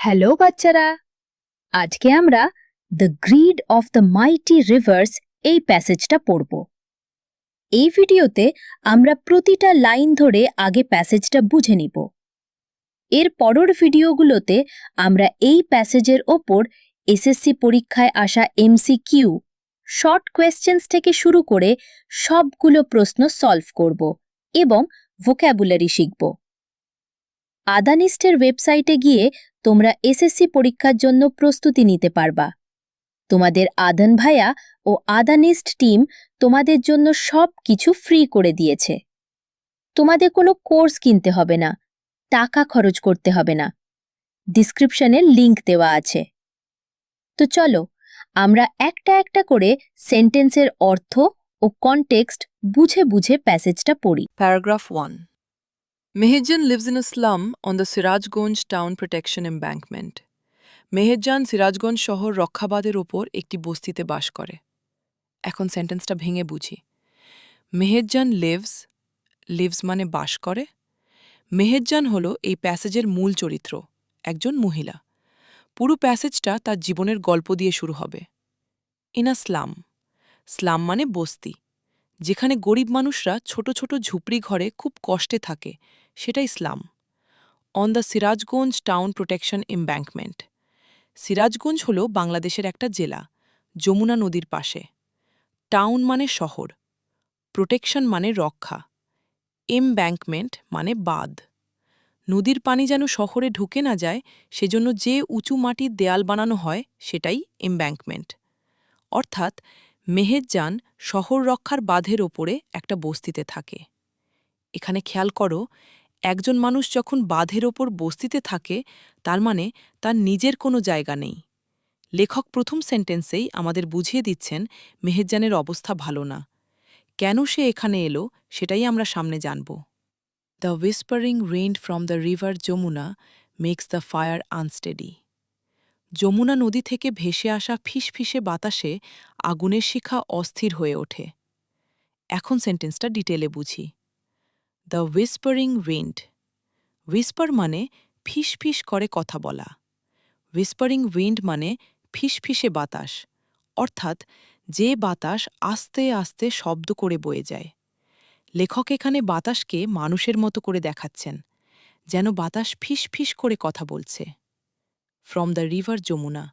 Hello বাচ্চারা, আজকে আমরা the grid of the mighty reverse এই প্যাসেজটা পড়ব। এই ভিডিওতে আমরা প্রতিটা লাইন ধরে আগে প্যাসেজটা বুঝে নিব। এর পরের ভিডিওগুলোতে আমরা এই প্যাসেজের ওপর এসএসসি পরীক্ষায় আসা এমসিকিউ, শর্ট কোয়েশ্চেন্স থেকে শুরু করে সবগুলো প্রশ্ন সলভ করব এবং ভোক্যাবুলারি শিখব। আদানিস্টের ওয়েবসাইটে গিয়ে তোমরা এসএসসি পরীক্ষার জন্য প্রস্তুতি নিতে পারবা। তোমাদের আদান ভাইয়া ও আদানিস্ট টিম তোমাদের জন্য সব কিছু ফ্রি করে দিয়েছে। তোমাদের কোনো কোর্স কিনতে হবে না, টাকা খরচ করতে হবে না। ডিসক্রিপশনে লিংক দেওয়া আছে। তো চলো আমরা একটা একটা করে সেন্টেন্সের অর্থ ও কনটেক্সট বুঝে বুঝে প্যাসেজটা পড়ি। Paragraph 1. Meherjan lives in a slum on the Sirajganj Town Protection Embankment. Meherjaan Sirajganj শহর রক্ষাবাদের ওপর একটি বস্তিতে বাস করে। এখন সেন্টেন্সটা ভেঙে বুঝি। মেহেরজান লিভস মানে বাস করে। মেহেরজান হল এই প্যাসেজের মূল চরিত্র, একজন মহিলা। পুরো প্যাসেজটা তার জীবনের গল্প দিয়ে শুরু হবে। ইন আ স্লাম মানে বস্তি, যেখানে গরিব মানুষরা ছোট ছোট ঝুপড়ি ঘরে খুব কষ্টে থাকে, সেটাই slum. On the Sirajganj town protection embankment. Sirajganj হল বাংলাদেশের একটা জেলা, যমুনা নদীর পাশে। টাউন মানে শহর, প্রোটেকশন মানে রক্ষা, এমব্যাঙ্কমেন্ট মানে বাঁধ। নদীর পানি যেন শহরে ঢুকে না যায়, সেজন্য যে উঁচু মাটির দেয়াল বানানো হয় সেটাই এমব্যাঙ্কমেন্ট। অর্থাৎ মেহেরজান শহর রক্ষার বাঁধের ওপরে একটা বস্তিতে থাকে। এখানে খেয়াল করো, একজন মানুষ যখন বাঁধের ওপর বস্তিতে থাকে, তার মানে তার নিজের কোনো জায়গা নেই। লেখক প্রথম সেন্টেন্সেই আমাদের বুঝিয়ে দিচ্ছেন মেহেরজানের অবস্থা ভালো না। কেন সে এখানে এলো সেটাই আমরা সামনে জানব। The whispering rain from the river Jamuna makes the fire unsteady. Jamuna নদী থেকে ভেসে আসা ফিসফিসে বাতাসে আগুনের শিখা অস্থির হয়ে ওঠে। এখন সেন্টেন্সটা ডিটেলে বুঝি। The whispering wind. হুইসপার মানে ফিস করে কথা বলা। হুইসপারিং উইন্ড মানে ফিসফিসে বাতাস, অর্থাৎ যে বাতাস আস্তে আস্তে শব্দ করে বয়ে যায়। লেখক এখানে বাতাসকে মানুষের মতো করে দেখাচ্ছেন, যেন বাতাস ফিস করে কথা বলছে। From the river Jamuna,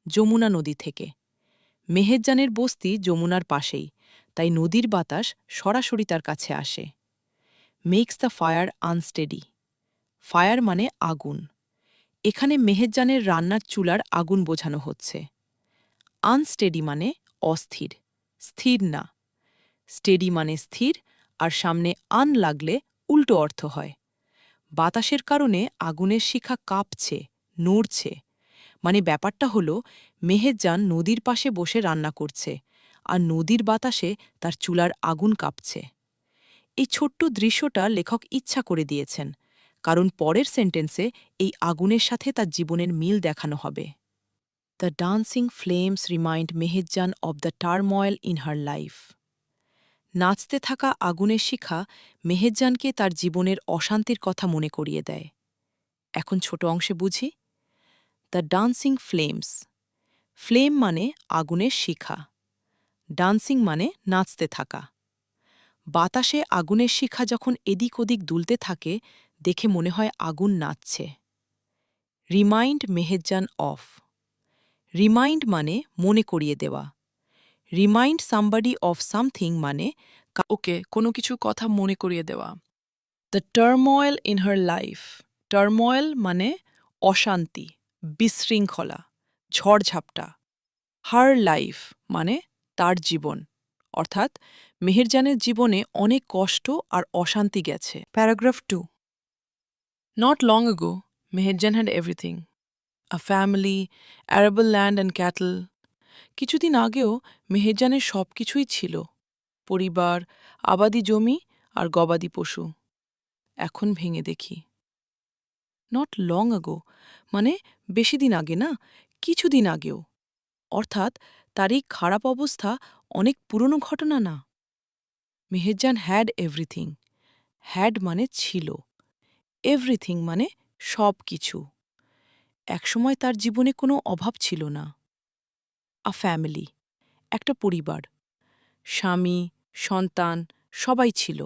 Jamuna নদী থেকে। মেহেরজানের বস্তি যমুনার পাশেই, তাই নদীর বাতাস সরাসরি তার কাছে আসে। Makes the fire unsteady. Fire মানে আগুন। এখানে মেহেরজানের রান্নার চুলার আগুন বোঝানো হচ্ছে। আনস্টেডি মানে অস্থির, স্থির না। স্টেডি মানে স্থির, আর সামনে আন লাগলে উল্টো অর্থ হয়। বাতাসের কারণে আগুনের শিখা কাঁপছে, নড়ছে। মানে ব্যাপারটা হলো, মেহেরজান নদীর পাশে বসে রান্না করছে, আর নদীর বাতাসে তার চুলার আগুন কাঁপছে। এই ছোট্ট দৃশ্যটা লেখক ইচ্ছা করে দিয়েছেন, কারণ পরের সেন্টেন্সে এই আগুনের সাথে তার জীবনের মিল দেখানো হবে। The dancing flames remind Meherjaan of the turmoil in her life. নাচতে থাকা আগুনের শিখা মেহেরজানকে তার জীবনের অশান্তির কথা মনে করিয়ে দেয়। এখন ছোট অংশে বুঝি। The dancing flames. ফ্লেম মানে আগুনের শিখা, ডান্সিং মানে নাচতে থাকা। বাতাসে আগুনের শিখা যখন এদিক ওদিক দুলতে থাকে, দেখে মনে হয় আগুন নাচছে। Remind Meherjaan of. রিমাইন্ড মানে মনে করিয়ে দেওয়া। রিমাইন্ড সামবডি অফ সামথিং মানে ওকে কোনো কিছু কথা মনে করিয়ে দেওয়া। The turmoil in her life. Turmoil মানে অশান্তি, বিশৃঙ্খলা, ঝড়ঝাপটা। হার লাইফ মানে তার জীবন, অর্থাৎ মেহেরজানের জীবনে অনেক কষ্ট আর অশান্তি গেছে। Paragraph 2. Not long ago, Meherjan had everything. A family, arable land and cattle. কিছুদিন আগেও মেহেরজানের সব কিছুই ছিল, পরিবার, আবাদি জমি আর গবাদি পশু। এখন ভেঙে দেখি। নট লং আগো মানে বেশি দিন আগে না, কিছুদিন আগেও। অর্থাৎ তার এই খারাপ অবস্থা অনেক পুরনো ঘটনা না। Meherjaan had everything. হ্যাড মানে ছিল, এভরিথিং মানে সব কিছু। একসময় তার জীবনে কোনো অভাব ছিল না। আ ফ্যামিলি, একটা পরিবার, স্বামী, সন্তান সবাই ছিল।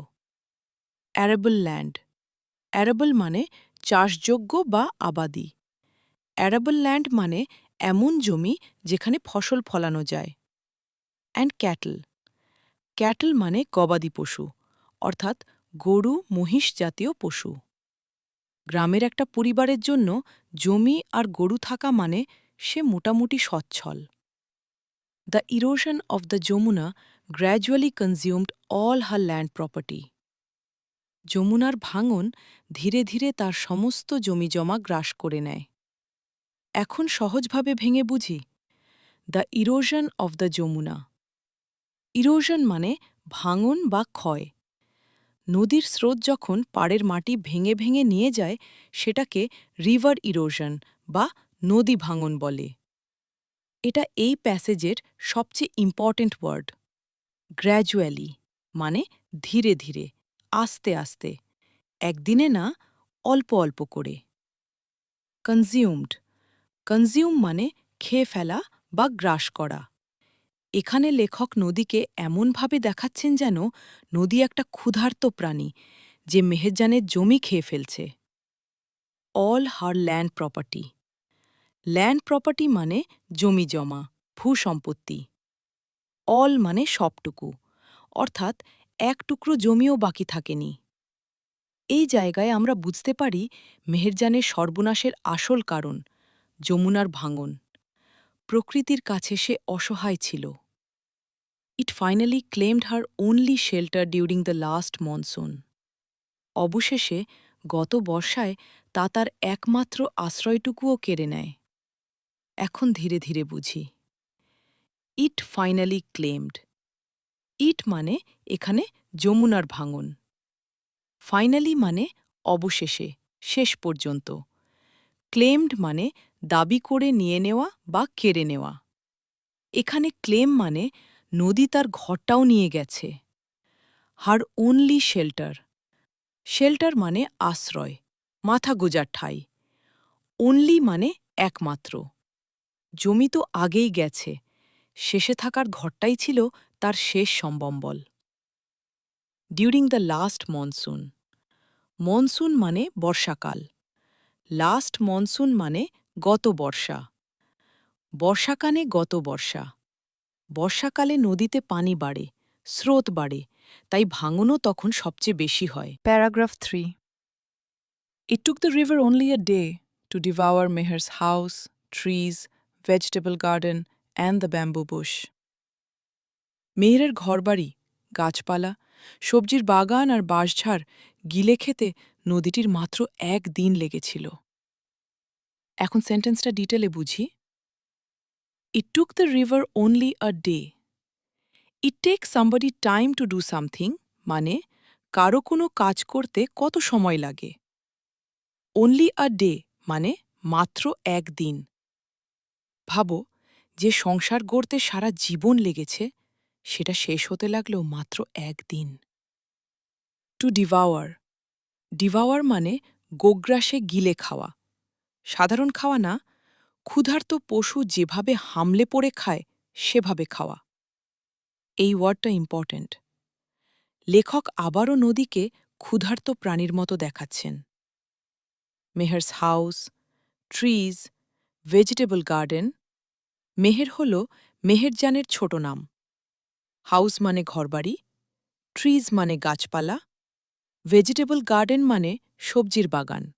অ্যারেবল ল্যান্ড, অ্যারেবল মানে চাষযোগ্য বা আবাদি। অ্যারেবল ল্যান্ড মানে এমন জমি যেখানে ফসল ফলানো যায়। অ্যান্ড ক্যাটল, ক্যাটল মানে গবাদি পশু, অর্থাৎ গরু মহিষ জাতীয় পশু। গ্রামের একটা পরিবারের জন্য জমি আর গরু থাকা মানে সে মোটামুটি সচ্ছল। The erosion of the Jamuna gradually consumed all her land property. যমুনার ভাঙন ধীরে ধীরে তার সমস্ত জমিজমা গ্রাস করে নেয়। এখন সহজভাবে ভেঙে বুঝি। The erosion of the Jamuna. Erosion মানে ভাঙন বা ক্ষয়। নদীর স্রোত যখন পাড়ের মাটি ভেঙে ভেঙে নিয়ে যায় সেটাকে রিভার ইরোশন বা নদী ভাঙন বলে। এটা এই প্যাসেজের সবচেয়ে ইম্পর্ট্যান্ট ওয়ার্ড। গ্র্যাজুয়ালি মানে ধীরে ধীরে, আস্তে আস্তে, একদিনে না, অল্প অল্প করে। কনজিউমড, কনজিউম মানে খেয়ে ফেলা বা গ্রাস করা। এখানে লেখক নদীকে এমনভাবে দেখাচ্ছেন যেন নদী একটা ক্ষুধার্ত প্রাণী যে মেহেরজানের জমি খেয়ে ফেলছে। All her land property. Land property মানে জমি জমা, ভূসম্পত্তি। অল মানে সবটুকু, অর্থাৎ এক টুকরো জমিও বাকি থাকেনি। এই জায়গায় আমরা বুঝতে পারি মেহেরজানের সর্বনাশের আসল কারণ যমুনার ভাঙন। প্রকৃতির কাছে সে অসহায় ছিল। ইট finally claimed her only shelter during the last monsoon. অবশেষে গত বর্ষায় তা তার একমাত্র আশ্রয়টুকুও কেড়ে নেয়। এখন ধীরে ধীরে বুঝি। ইট ফাইনালি ক্লেমড। ইট মানে এখানে যমুনার ভাঙন। ফাইনালি মানে অবশেষে, শেষ পর্যন্ত। ক্লেমড মানে দাবি করে নিয়ে নেওয়া বা কেড়ে নেওয়া। এখানে ক্লেম মানে নদী তার ঘরটাও নিয়ে গেছে। হার ওনলি শেল্টার। শেল্টার মানে আশ্রয়, মাথা গোজার ঠাঁই। ওনলি মানে একমাত্র। জমি তো আগেই গেছে, শেষে থাকার ঘরটাই ছিল তার শেষ সম্বম্বল। During the last monsoon. Monsoon মানে বর্ষাকাল। লাস্ট মনসুন মানে গত বর্ষা। বর্ষাকালে গত বর্ষা। বর্ষাকালে নদীতে পানি বাড়ে, স্রোত বাড়ে, তাই ভাঙনও তখন সবচেয়ে বেশি হয়। Paragraph 3। It took the river only a day to devour Meher's house, trees, vegetable garden and the bamboo bush. মেহেরের ঘরবাড়ি, গাছপালা, সবজির বাগান আর বাঁশঝাড় গিলে খেতে নদীটির মাত্র একদিন লেগেছিল। এখন সেন্টেন্সটা ডিটেলে বুঝি। It took the river only a day. It takes somebody time to do something মানে কারো কোনো কাজ করতে কত সময় লাগে। Only a day মানে মাত্র একদিন। ভাবো, যে সংসার গড়তে সারা জীবন লেগেছে সেটা শেষ হতে লাগলো মাত্র একদিন। টু ডিভাওয়ার। ডিভাওয়ার মানে গোগ্রাসে গিলে খাওয়া। সাধারণ খাওয়া না, ক্ষুধার্ত পশু যেভাবে হামলে পড়ে খায় সেভাবে খাওয়া। এই ওয়ার্ডটা ইম্পর্ট্যান্ট। লেখক আবারও নদীকে ক্ষুধার্ত প্রাণীর মতো দেখাচ্ছেন। Meher's house, trees, vegetable garden. Meher হল মেহেরজানের ছোট নাম। হাউস মানে ঘরবাড়ি, ট্রিজ মানে গাছপালা, ভেজিটেবল গার্ডেন মানে সবজির বাগান,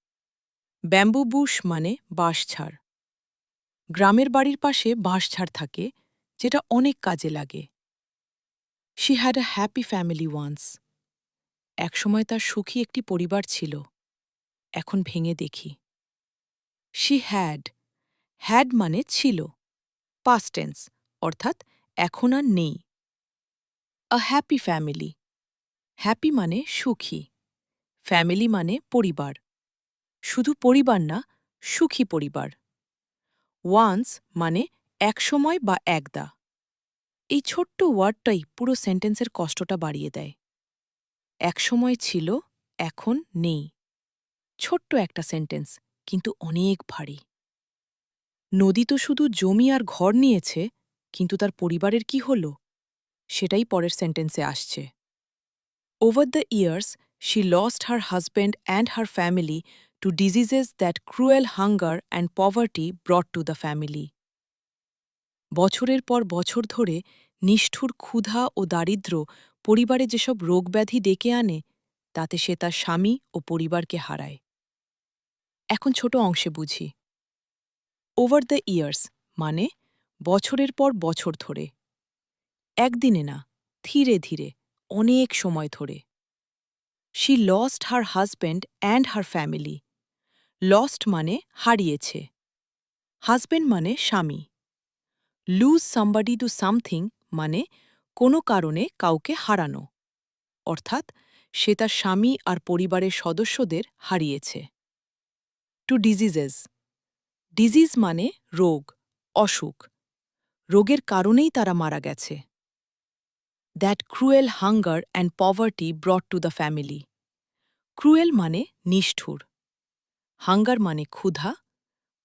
ব্যাম্বু বুশ মানে বাঁশঝাড়। গ্রামের বাড়ির পাশে বাঁশঝাড় থাকে, যেটা অনেক কাজে লাগে। She had a happy family once. একসময় তার সুখী একটি পরিবার ছিল। এখন ভেঙে দেখি। She had. হ্যাড মানে ছিল, পাস্ট টেন্স, অর্থাৎ এখন আর নেই। আ হ্যাপি ফ্যামিলি। হ্যাপি মানে সুখী, ফ্যামিলি মানে পরিবার। শুধু পরিবার না, সুখী পরিবার। ওয়ান্স মানে একসময় বা একদা। এই ছোট্ট ওয়ার্ডটাই পুরো সেন্টেন্সের কষ্টটা বাড়িয়ে দেয়। একসময় ছিল, এখন নেই। ছোট্ট একটা সেন্টেন্স, কিন্তু অনেক ভারী। নদী তো শুধু জমি আর ঘর নিয়েছে, কিন্তু তার পরিবারের কি হল? সেটাই পরের সেন্টেন্সে আসছে। Over the years she lost her husband and her family to diseases that cruel hunger and poverty brought to the family. বছরের পর বছর ধরে নিষ্ঠুর ক্ষুধা ও দারিদ্র্য পরিবারে যেসব রোগব্যাধি ডেকে আনে, তাতে সে তার স্বামী ও পরিবারকে হারায়। এখন ছোট অংশে বুঝি। ওভার দ্য ইয়ার্স মানে বছরের পর বছর ধরে, একদিনে না, ধীরে ধীরে, অনেক সময় ধরে। She lost her husband and her family. Lost মানে হারিয়েছে, হাজব্যান্ড মানে স্বামী। লুজ সামবাডি টু সামথিং মানে কোনো কারণে কাউকে হারানো, অর্থাৎ সে তার স্বামী আর পরিবারের সদস্যদের হারিয়েছে। টু ডিজিজেস, ডিজিজ মানে রোগ, অসুখ। রোগের কারণেই তারা মারা গেছে। That cruel hunger and poverty brought to the family. Cruel মানে নিষ্ঠুর, হাঙ্গার মানে ক্ষুধা,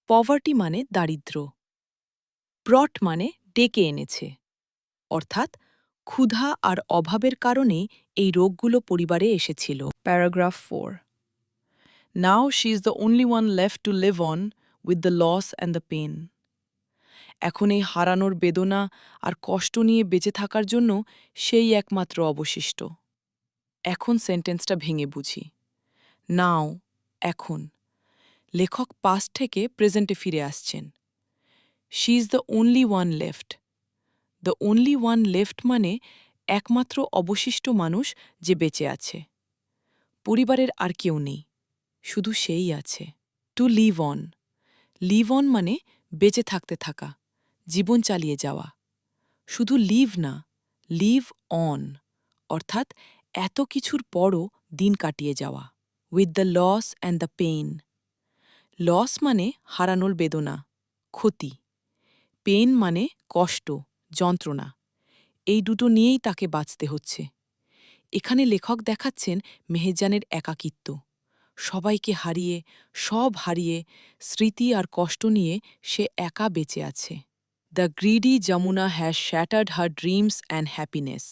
পভার্টি মানে দারিদ্র্য, ব্রট মানে ডেকে এনেছে, অর্থাৎ ক্ষুধা আর অভাবের কারণেই এই রোগগুলো পরিবারে এসেছিল। Paragraph 4. Now she is the only one left to live on with the loss and the pain. এখন এই হারানোর বেদনা আর কষ্ট নিয়ে বেঁচে থাকার জন্য সেই একমাত্র অবশিষ্ট। এখন সেন্টেন্সটা ভেঙে বুঝি। নাও, এখন। লেখক পাস্ট থেকে প্রেজেন্টে ফিরে আসছেন। She is the only one left. The only one left মানে একমাত্র অবশিষ্ট মানুষ যে বেঁচে আছে। পরিবারের আর কেউ নেই, শুধু সেই আছে। To live on. Live on মানে বেঁচে থাকতে থাকা, জীবন চালিয়ে যাওয়া। শুধু লিভ না, লিভ অন, অর্থাৎ এত কিছুর পরও দিন কাটিয়ে যাওয়া। With the loss and the pain. Loss মানে হারানোর বেদনা, ক্ষতি। পেইন মানে কষ্ট, যন্ত্রণা। এই দুটো নিয়েই তাকে বাঁচতে হচ্ছে। এখানে লেখক দেখাচ্ছেন মেহেজানের একাকিত্ব। সবাইকে হারিয়ে, সব হারিয়ে, স্মৃতি আর কষ্ট নিয়ে সে একা বেঁচে আছে। The greedy Jamuna has shattered her dreams and happiness.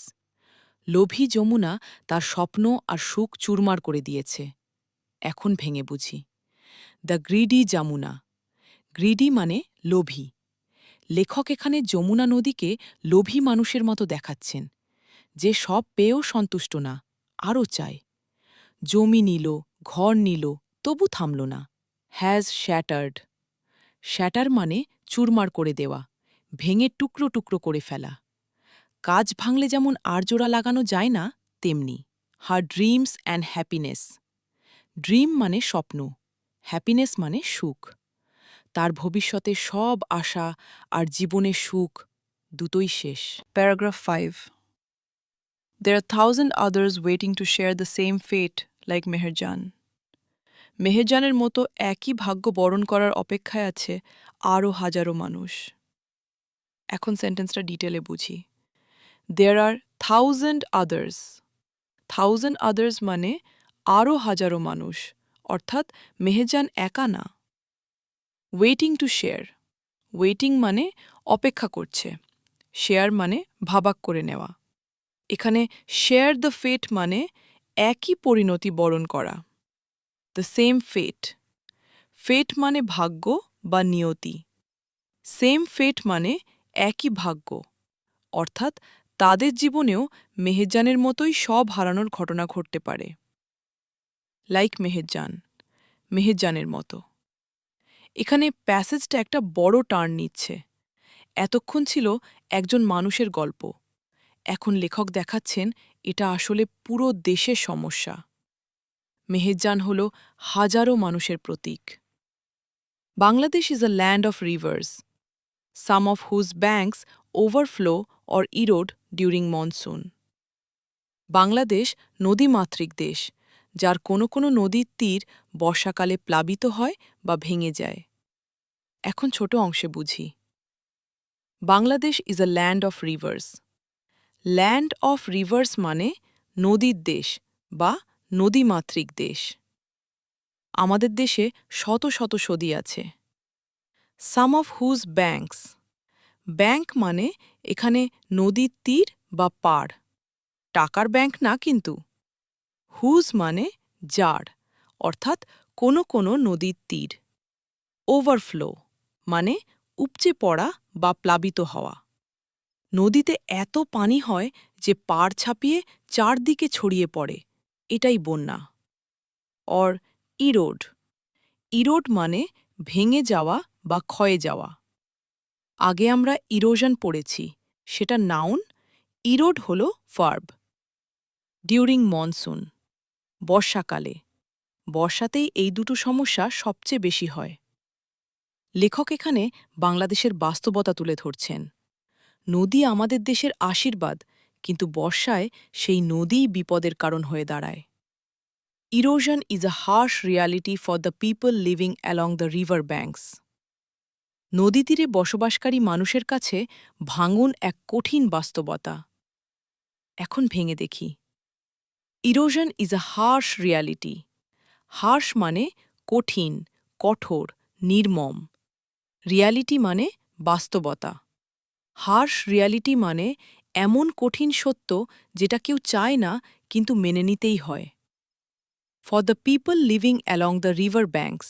লোভী যমুনা তার স্বপ্ন আর সুখ চুরমার করে দিয়েছে। এখন ভেঙে বুঝি। The greedy Jamuna. গ্রিডি মানে লোভী। লেখক এখানে যমুনা নদীকে লোভী মানুষের মতো দেখাচ্ছেন, যে সব পেয়েও সন্তুষ্ট না, আরও চায়। জমি নিল, ঘর নিল, তবু থামল না। Has shattered. শ্যাটার মানে চুরমার করে দেওয়া, ভেঙে টুকরো টুকরো করে ফেলা। কাজ ভাঙলে যেমন আর জোড়া লাগানো যায় না, তেমনি। হার ড্রিমস অ্যান্ড হ্যাপিনেস। ড্রিম মানে স্বপ্ন, হ্যাপিনেস মানে সুখ। তার ভবিষ্যতে সব আশা আর জীবনের সুখ দুটোই শেষ। Paragraph 5. There are 1,000 others waiting to share the same fate like Meherjan. মেহেরজানের মতো একই ভাগ্য বরণ করার অপেক্ষায় আছে আরও হাজারো মানুষ। এখন সেন্টেন্সটা ডিটেলে বুঝি। There are 1,000 others. 1,000 others মানে আরও হাজারো মানুষ, অর্থাৎ মেহেরজান একা না। Waiting to share. ওয়েটিং মানে অপেক্ষা করছে, শেয়ার মানে ভাবাক করে নেওয়া। এখানে শেয়ার দ্য ফেট মানে একই পরিণতি বরণ করা। দ্য সেম ফেট। ফেট মানে ভাগ্য বা নিয়তি। সেম ফেট মানে একই ভাগ্য, অর্থাৎ তাদের জীবনেও মেহেরজানের মতোই সব হারানোর ঘটনা ঘটতে পারে। লাইক মেহেরজান, মেহেরজানের মতো। এখানে প্যাসেজটা একটা বড় টার্ন নিচ্ছে। এতক্ষণ ছিল একজন মানুষের গল্প, এখন লেখক দেখাচ্ছেন এটা আসলে পুরো দেশের সমস্যা। মেহেরজান হল হাজারো মানুষের প্রতীক। Bangladesh is a land of rivers, some of whose banks overflow or erode during monsoon. Bangladesh নদীমাতৃক দেশ, যার কোনো কোনো নদীর তীর বর্ষাকালে প্লাবিত হয় বা ভেঙে যায়। এখন ছোট অংশে বুঝি। Bangladesh is a land of rivers. Land of rivers মানে নদীর দেশ বা নদীমাতৃক দেশ। আমাদের দেশে শত শত নদী আছে। সাম অফ হুজ ব্যাঙ্কস। ব্যাঙ্ক মানে এখানে নদীর তীর বা পাড়, টাকার ব্যাঙ্ক না কিন্তু। হুজ মানে যার, অর্থাৎ কোনো কোনো নদীর তীর। ওভারফ্লো মানে উপচে পড়া বা প্লাবিত হওয়া। নদীতে এত পানি হয় যে পাড় ছাপিয়ে চারদিকে ছড়িয়ে পড়ে, এটাই বন্যা। অর ইরোড। ইরোড মানে ভেঙে যাওয়া বা ক্ষয়ে যাওয়া। আগে আমরা ইরোশন পড়েছি, সেটা নাউন, ইরোড হল ভার্ব। ডিউরিং মনসুন, বর্ষাকালে। বর্ষাতেই এই দুটো সমস্যা সবচেয়ে বেশি হয়। লেখক এখানে বাংলাদেশের বাস্তবতা তুলে ধরছেন। নদী আমাদের দেশের আশীর্বাদ, কিন্তু বর্ষায় সেই নদীই বিপদের কারণ হয়ে দাঁড়ায়। Erosion is a harsh reality for the people living along the river banks. নদী তীরে বসবাসকারী মানুষের কাছে ভাঙন এক কঠিন বাস্তবতা। এখন ভেঙে দেখি। Erosion is a harsh reality. Harsh মানে কঠিন, কঠোর, নির্মম। রিয়ালিটি মানে বাস্তবতা। হার্শ রিয়ালিটি মানে এমন কঠিন সত্য যেটা কেউ চায় না কিন্তু মেনে নিতেই হয়। For the people living along the river banks.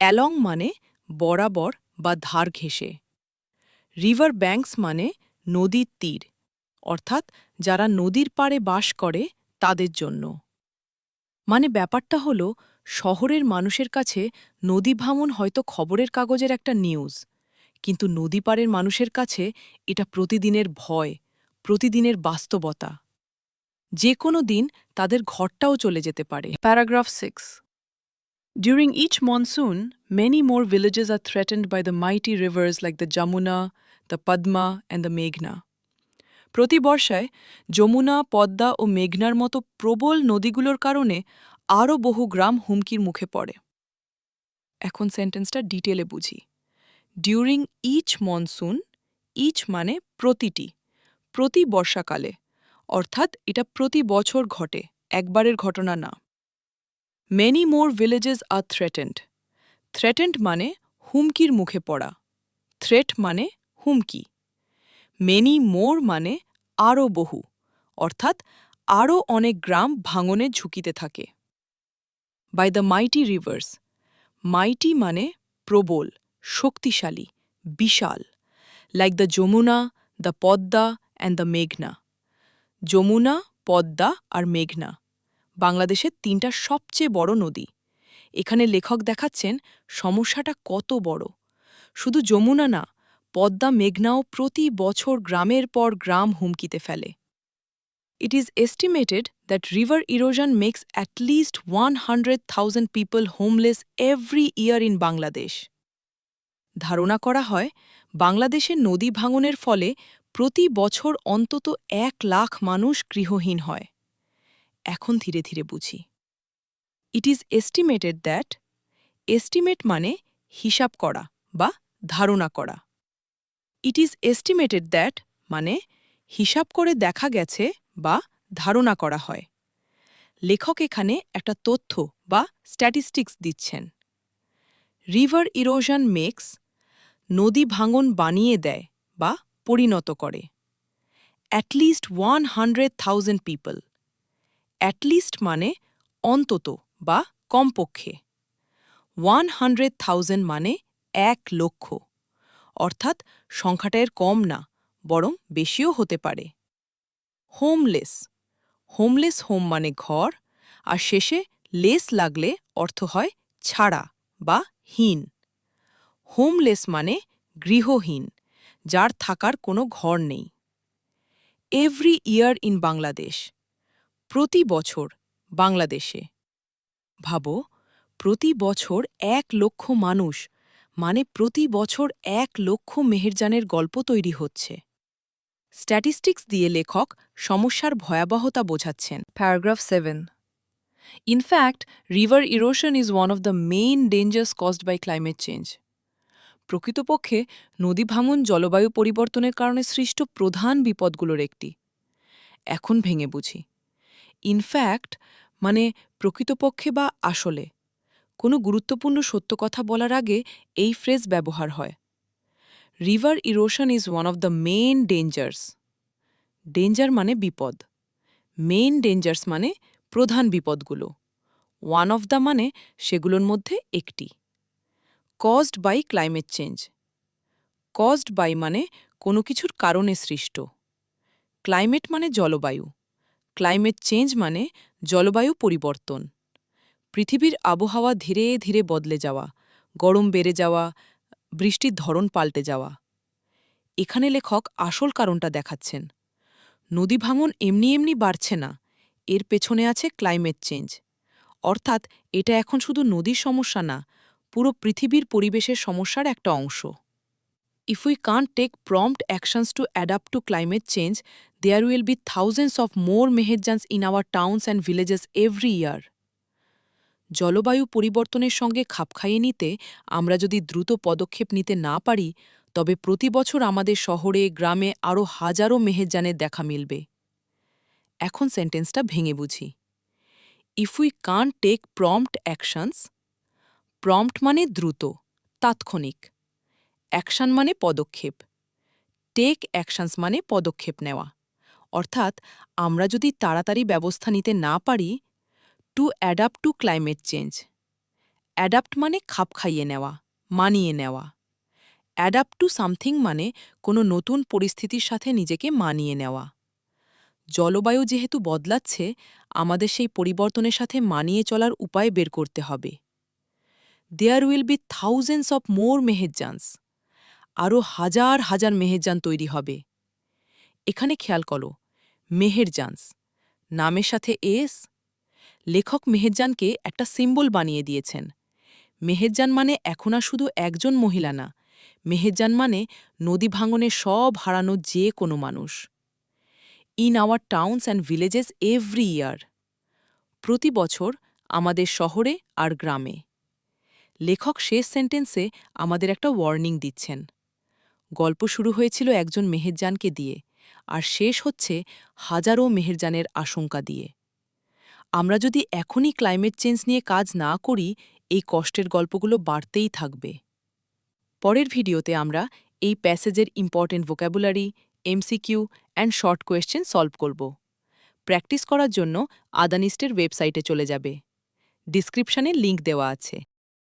Along মানে বরাবর বা ধার ঘেঁষে। রিভার ব্যাঙ্কস মানে নদীর তীর, অর্থাৎ যারা নদীর পাড়ে বাস করে তাদের জন্য। মানে ব্যাপারটা হলো, শহরের মানুষের কাছে নদী ভাঙন হয়তো খবরের কাগজের একটা নিউজ, কিন্তু নদী পাড়ের মানুষের কাছে এটা প্রতিদিনের ভয়, প্রতিদিনের বাস্তবতা। যে কোনো দিন তাদের ঘরটাও চলে যেতে পারে। Paragraph 6. During each monsoon, many more villages are threatened by the mighty rivers like the Jamuna, the Padma, and the Meghna. প্রতি বর্ষায় যমুনা, পদ্মা ও মেঘনার মতো প্রবল নদীগুলোর কারণে আরও বহু গ্রাম হুমকির মুখে পড়ে। এখন সেন্টেন্সটা ডিটেলে বুঝি। ডিউরিং ইচ মনসুন, ইচ মানে প্রতিটি, প্রতি বর্ষাকালে, অর্থাৎ এটা প্রতি বছর ঘটে, একবারের ঘটনা না। Many more villages are threatened. Threatened মানে হুমকির মুখে পড়া, থ্রেট মানে হুমকি। মেনি মোর মানে আরও বহু, অর্থাৎ আরও অনেক গ্রাম ভাঙনের ঝুঁকিতে থাকে। By the mighty rivers. Mighty মানে প্রবল, শক্তিশালী, বিশাল। Like the Jamuna, the Padma and the মেঘনা। যমুনা, পদ্মা আর মেঘনা বাংলাদেশের তিনটা সবচেয়ে বড় নদী। এখানে লেখক দেখাচ্ছেন সমস্যাটা কত বড়। শুধু যমুনা না, পদ্মা, মেঘনাও প্রতি বছর গ্রামের পর গ্রাম হুমকিতে ফেলে। It is estimated that river erosion makes at least 100,000 people homeless every year in Bangladesh. ধারণা করা হয় বাংলাদেশের নদী ভাঙনের ফলে প্রতি বছর অন্তত 1,00,000 মানুষ গৃহহীন হয়। এখন ধীরে ধীরে বুঝি। It is estimated that, estimate মানে হিসাব করা বা ধারণা করা। It is estimated that মানে হিসাব করে দেখা গেছে বা ধারণা করা হয়। লেখক এখানে একটা তথ্য বা স্ট্যাটিস্টিক্স দিচ্ছেন। রিভার ইরোশন মেক্স, নদী ভাঙন বানিয়ে দেয় বা পরিণত করে। At least 100,000 people. অ্যাটলিস্ট মানে অন্তত বা কমপক্ষে। 100,000 মানে 1,00,000, অর্থাৎ সংখ্যাটা এর কম না, বরং বেশিও হতে পারে। হোমলেস। হোমলেস, হোম মানে ঘর, আর শেষে লেস লাগলে অর্থ হয় ছাড়া বা হীন। হোমলেস মানে গৃহহীন, যার থাকার কোনো ঘর নেই। Every year in Bangladesh. প্রতি বছর বাংলাদেশে। ভাবো, প্রতি বছর 1,00,000 মানুষ, মানে প্রতি বছর 1,00,000 মেহেরজানের গল্প তৈরি হচ্ছে। স্ট্যাটিস্টিক্স দিয়ে লেখক সমস্যার ভয়াবহতা বোঝাচ্ছেন। Paragraph 7. In fact, river erosion is one of the main dangers caused by climate change. প্রকৃতপক্ষে নদী ভাঙন জলবায়ু পরিবর্তনের কারণে সৃষ্ট প্রধান বিপদগুলোর একটি। এখন ভেঙে বুঝি। ইনফ্যাক্ট মানে প্রকৃতপক্ষে বা আসলে। কোনো গুরুত্বপূর্ণ সত্য কথা বলার আগে এই ফ্রেজ ব্যবহার হয়। River erosion is one of the main dangers. Danger মানে বিপদ, মেইন ডেঞ্জার্স মানে প্রধান বিপদগুলো, ওয়ান অফ দ্য মানে সেগুলোর মধ্যে একটি। Caused by climate change. Caused by মানে কোনো কিছুর কারণে সৃষ্ট। ক্লাইমেট মানে জলবায়ু, ক্লাইমেট চেঞ্জ মানে জলবায়ু পরিবর্তন। পৃথিবীর আবহাওয়া ধীরে ধীরে বদলে যাওয়া, গরম বেড়ে যাওয়া, বৃষ্টির ধরন পাল্টে যাওয়া। এখানে লেখক আসল কারণটা দেখাচ্ছেন। নদী ভাঙন এমনি এমনি বাড়ছে না, এর পেছনে আছে ক্লাইমেট চেঞ্জ। অর্থাৎ এটা এখন শুধু নদীর সমস্যা না, পুরো পৃথিবীর পরিবেশের সমস্যার একটা অংশ। If we can't take prompt actions to adapt to climate change, there will be thousands of more Mehejans in our towns and villages every year. জলবায়ু পরিবর্তনের সঙ্গে খাপ খাইয়ে নিতে আমরা যদি দ্রুত পদক্ষেপ নিতে না পারি, তবে প্রতি বছর আমাদের শহরে গ্রামে আরও হাজারো মেহেরজানের দেখা মিলবে। এখন সেন্টেন্সটা ভেঙে বুঝি। If we can't take prompt actions. Prompt মানে দ্রুত, তাৎক্ষণিক। অ্যাকশন মানে পদক্ষেপ। টেক অ্যাকশনস মানে পদক্ষেপ নেওয়া। অর্থাৎ আমরা যদি তাড়াতাড়ি ব্যবস্থা নিতে না পারি, to adapt two climate change. Adapt মানে খাপ খাইয়ে নেওয়া, মানিয়ে নেওয়া। অ্যাডাপ্ট টু সামথিং মানে কোনো নতুন পরিস্থিতির সাথে নিজেকে মানিয়ে নেওয়া। জলবায়ু যেহেতু বদলাচ্ছে, আমাদের সেই পরিবর্তনের সাথে মানিয়ে চলার উপায় বের করতে হবে। There will be thousands of more Meherjans. আরও হাজার হাজার মেহেরজান তৈরি হবে। এখানে খেয়াল করো, মেহেরজানস নামের সাথে এস। লেখক মেহেরজানকে একটা সিম্বল বানিয়ে দিয়েছেন। মেহেরজান মানে এখন আর শুধু একজন মহিলা না, মেহেরজান মানে নদী ভাঙনে সব হারানো যে কোনো মানুষ। In our towns and villages every year. প্রতি বছর আমাদের শহরে আর গ্রামে। লেখক শেষ সেন্টেন্সে আমাদের একটা ওয়ার্নিং দিচ্ছেন। গল্প শুরু হয়েছিল একজন মেহেরজানকে দিয়ে, আর শেষ হচ্ছে হাজারো মেহেরজানের আশঙ্কা দিয়ে। আমরা যদি এখনই ক্লাইমেট চেঞ্জ নিয়ে কাজ না করি, এই কষ্টের গল্পগুলো বাড়তেই থাকবে। পরের ভিডিওতে আমরা এই প্যাসেজের important vocabulary, MCQ and short question solve করব। প্র্যাকটিস করার জন্য আদানিস্টের ওয়েবসাইটে চলে যাবে। ডিসক্রিপশনে লিংক দেওয়া আছে।